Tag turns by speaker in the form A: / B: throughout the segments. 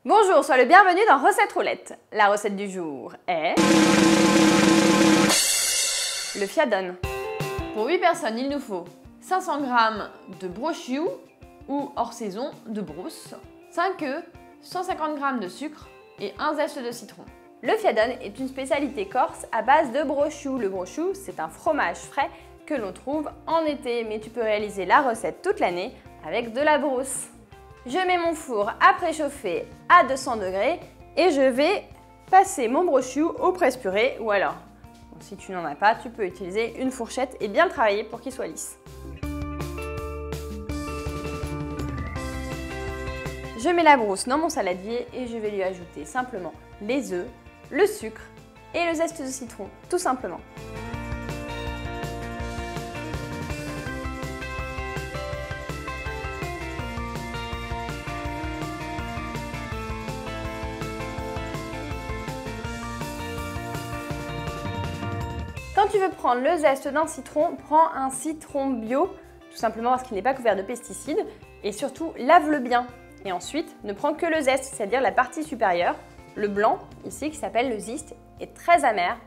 A: Bonjour, sois le bienvenu dans Recette Roulette. La recette du jour est le fiadone. Pour 8 personnes, il nous faut 500 g de brochioux ou hors saison de brousse, 5 œufs, 150 g de sucre et un zeste de citron. Le fiadone est une spécialité corse à base de brochioux. Le brochioux, c'est un fromage frais que l'on trouve en été, mais tu peux réaliser la recette toute l'année avec de la brousse. Je mets mon four à préchauffer à 200 degrés et je vais passer mon brochioux au presse-purée ou alors, si tu n'en as pas, tu peux utiliser une fourchette et bien le travailler pour qu'il soit lisse. Je mets la brousse dans mon saladier et je vais lui ajouter simplement les œufs, le sucre et le zeste de citron, tout simplement. Quand tu veux prendre le zeste d'un citron, prends un citron bio, tout simplement parce qu'il n'est pas couvert de pesticides, et surtout lave-le bien. Et ensuite, ne prends que le zeste, c'est-à-dire la partie supérieure. Le blanc, ici, qui s'appelle le zeste, est très amer.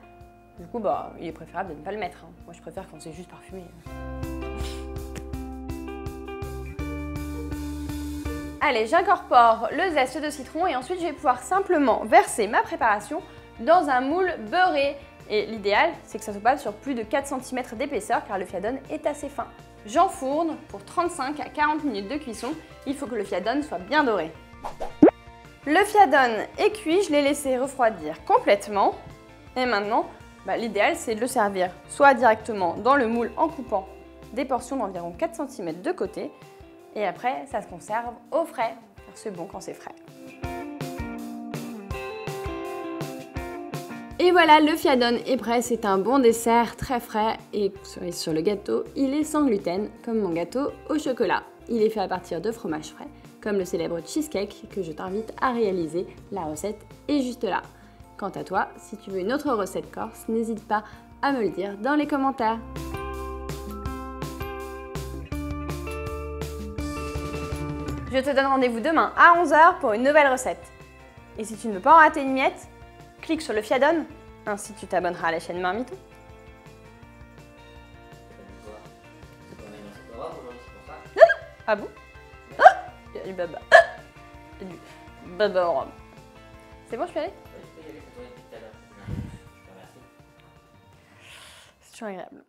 A: Du coup, il est préférable de ne pas le mettre. Moi, je préfère quand c'est juste parfumé. Allez, j'incorpore le zeste de citron et ensuite, je vais pouvoir simplement verser ma préparation dans un moule beurré. Et l'idéal, c'est que ça se passe sur plus de 4 cm d'épaisseur car le fiadone est assez fin. J'enfourne pour 35 à 40 minutes de cuisson. Il faut que le fiadone soit bien doré. Le fiadone est cuit, je l'ai laissé refroidir complètement. Et maintenant, l'idéal, c'est de le servir soit directement dans le moule en coupant des portions d'environ 4 cm de côté. Et après, ça se conserve au frais, car c'est bon quand c'est frais. Et voilà, le fiadone est prêt, c'est un bon dessert très frais et cerise sur le gâteau, il est sans gluten comme mon gâteau au chocolat. Il est fait à partir de fromage frais, comme le célèbre cheesecake que je t'invite à réaliser, la recette est juste là. Quant à toi, si tu veux une autre recette corse, n'hésite pas à me le dire dans les commentaires. Je te donne rendez-vous demain à 11 h pour une nouvelle recette. Et si tu ne veux pas en rater une miette, clique sur le fiadone, ainsi tu t'abonneras à la chaîne Marmitou. Ah bon? Il y a du baba. Il y a du baba au rhum. C'est bon, je peux y aller? C'est toujours agréable.